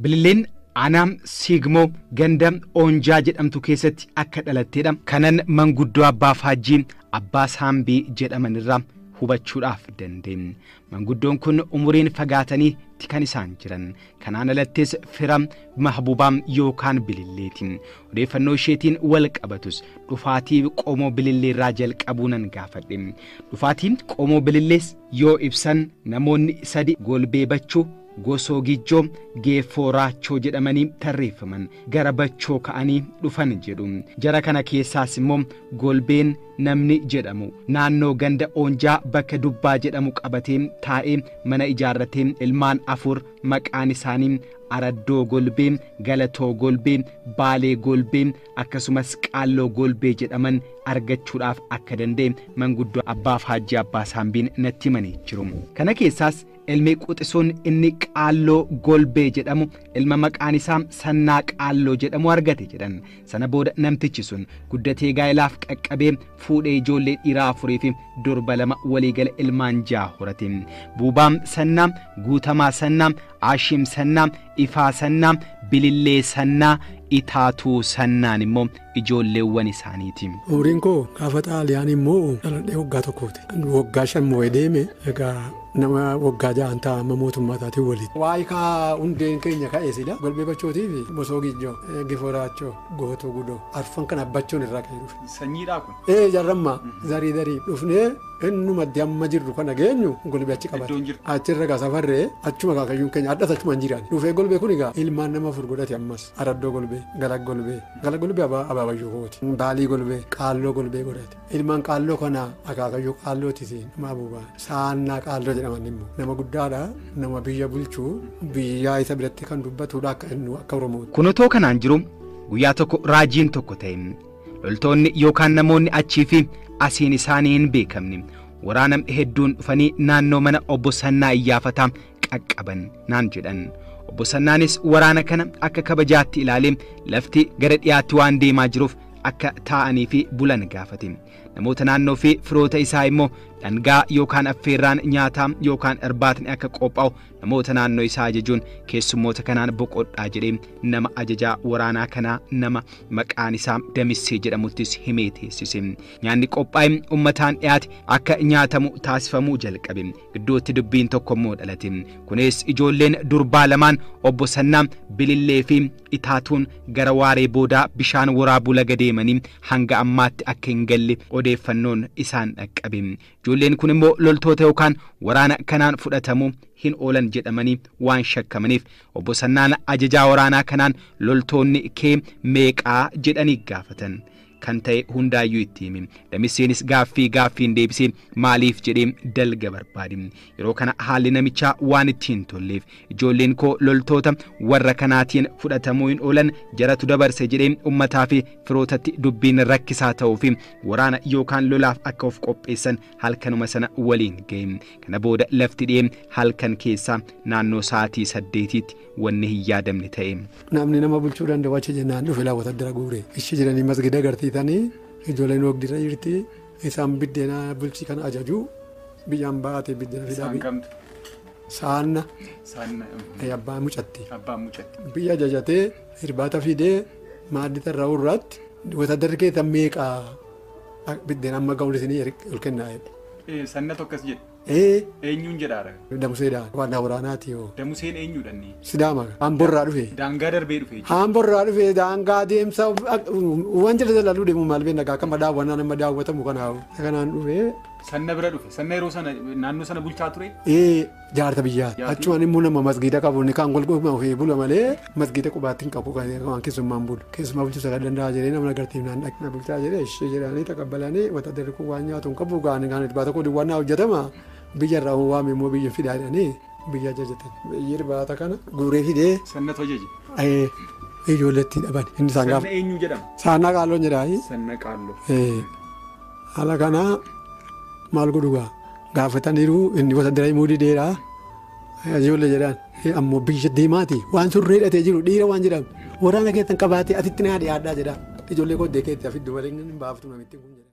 Bililleen Anam Sigmoo gandam Oonjaa jedhamtu keessatti akka dhalatteedha. Kanan manguddoo abbaa Faajjii abbaa Saambii jedhamanirraa hubachuudhaaf dandeenye. Manguddoon kun umuriin fagaatanii kan isaan jiran. Kanaan alattis fira Mahbubaam yookaan Bililleetiin. Odeeffannoo isheetiin wal qabatus dhufaatii qomoo Bililleerraa jalqabuunan gaafadhe. Dhufaatiin qomoo Bilillees yoo ibsan namoonni sadi Golbee Bachuu, Gosoo Gijjoo, Geeffoo Raachoo jedhamanii tarreeffaman gara Bachoo ka'anii dhufan jedhu. Jara kana keessaas immoo Golbeen namni jedhamu naannoo ganda Oonjaa bakka Dubbaa jedhamu qabatee taa'ee mana ijaarratee ilmaan afur maqaan isaanii Araddoo Golbee, Galatoo Golbee, Baalee Golbee akkasumas Qaalloo Golbee jedhaman argachuudhaaf akka danda'e manguddoo abbaa Faajjii abbaa Saambiin natti himanii jiru. Kana keessaas ilmi quxisuun inni Qaalloo Golbee jedhamu ilma maqaan isaa Sannaa Qaalloo jedhamu argate jedhan. Sana booda namtichi sun guddatee gaa'ilaaf qaqqabee fuudhee ijoollee dhiiraa afurii fi durba lama waliigala ilmaan ja'a horate. Buubaam Sannaa, Guutamaa Sannaa, Aashim Sannaa, Ifaa Sannaa, Bilillee Sannaa, Itaatuu Sannaan immoo ijoolleewwan isaaniiti. Umriin koo gaafa xaaliyaan immoo dhaladhee waggaa tokkooti. Waggaa 5 moo'ee deeme egaa nama waggaa 6 ta'a amma mootummaa taatiin walitti. Waa'ee kaa hundeen keenya ka'eesidha. Golbee Bachootii fi Gosoo Gijjoo, Geeffoo Raachoo, Gootoo Gudoo arfan kan abbachoon irraa ka'ee dhufe. Sanyiidhaa kun? Jarrammaa zarii dhufnee innuma amma jirru kana geenyu Golbee achi qabate. Achirra gaa safarree achuma kaakayyuun keenya addas achuma hin jiran. Dhufee Golbee kun egaa ilmaan nama afur godhate ammas Araddoo Golbee, Galak Golbee, Galak Golbee Abaabayyuu kooti. Baalii Golbee, Qaalloo Golbee godhate. Ilmaan Qaalloo kana akaakayyuu Qaallootis nama Buubaa. Saannaa Qaalloo jedhaman immoo nama guddaadha. Nama biyya bulchuu biyyaa isa biratti kan dubbatudha akka Oromoo. Kunotoo kanaan jiru guyyaa tokko raajiin tokko ta'e loltoonni yookaan namoonni achii fi asiin isaanii hin beekamne waraana hedduun dhufanii naannoo mana obbo Sannaa Iyyaafataa qaqqaban naan jedhan. Obbo Sannaanis waraana kana akka kabajaatti ilaalee lafti gara dhiyaatti waan deemaa jiruuf akka taa'anii fi bulan gaafate. Namoota naannoo fi firoota isaa immoo dhangaa yookaan affeerraan nyaataa yookaan irbaatni akka qophaa'u namoota naannoo isaa ajajuun keessummoota kanaan boqodhaa jedhee nama ajajaa waraanaa kanaa nama maqaan isaa Damissee jedhamuttis himee teessise. Nyaanni qophaa'e uummataan dhiyaate akka nyaatamu taasifamuu jalqabe. Gidduutti dubbiin tokko immoo dhalate. Kunis ijoolleen durbaa lamaan obbo Sannaa, Bilillee fi Itaatuun gara waaree boodaa bishaan waraabuu laga deemanii hanga ammaatti akka hin galle odeeffannoon isaan dhaqqabe. Ijoolleen kun immoo loltoota yookaan waraana kanaan fudhatamuu hin oolan jedhamanii waan shakkamaniif obbo Sannaan ajajaa waraanaa kanaan loltoonni kee meeqaa jedhanii gaafatan. Kan ta'e hundaayyuu itti himi. Damisseenis gaaffiin deebisee maaliif jedhee dalga barbaade. Yeroo kana haalli namichaa waan ittiin tolleef ijoolleen koo loltoota warra kanaatiin fudhatamuu hin oolan jaratu dabarse jedhee uummataa fi firootatti dubbiin rakkisaa ta'uu fi waraana yookaan lolaaf akka of qopheessan halkanuma sana waliin ga'e. Kana booda lafti dhiyee halkan keessaa naannoo sa'aatii 8tti wanni hin yaadamne ta'e. Namni nama bulchuu danda'u achi jennaan dhufe laawwata dira guure. Ishi jiranii masgida gartii ijoolleen wagdira jirti isaan biddeena bulchii kana ajaju biyyaan baate biddeena fidaa saanna abbaa mucatti biyya ajajatee irbaata fidee maaddita irraa urraatti wata dargeeta meeqaa biddeena amma ga'uudisanii ol kennaa'edha. Sanna tokkas jedhe. Eenyuun jedhaara? Damuseedhaan waan waraanaati yoo. Damuseen eenyuudhaan? Sidaama. Hamborraa dhufe. Daangaa darbee dhufe. Hamborraa dhufe daangaa deemsa waan jala jalaaluu deemu maal beekna akka daawwannaa nama daawwatamu kanaan dhufe. Sanna bira dhufe. Sanna yeroo sana naannoo sana bulchaa ture? Jaarta biyyaati. Achumaan immoo nama masgiida qabu ni kan golgoma ofii bula malee masgiida qubaatti hin qabu kan keessummaan bulu. Keessumaa bulchuu sagal danda'a jedhee nama agartiif naan dhaqna bulchaa jedhee ishee jedhanii taqabbalanii wata darguu waan nyaatu hin qabu gaanii kan irbaata koo diwaannaa hojjetama. Biyya irraa waame immoo biyya fidaadhanii biyya ajajatan. Biyyi irbaata kana guuree fidee. Sannatu ajaje. Ijoolleetti dhaban. Inni isaan gaafa. Sanna eenyu jedhama? Saannaa Qaalloo jedhaayi. Sanna Qaalloo. Haala kana maal godhugaa gaafataniiru inni wata dira himuu dideedha. Ijoollee jedhaan ammoo biyya deemaati waan surree hidhatee jiru dhiira waan jedhamu waraana keessan qabaatee asitti na dhiyaadhaa jedha. Ijoollee koddee keetti afiddu waliin baaftu namitti kun jedha.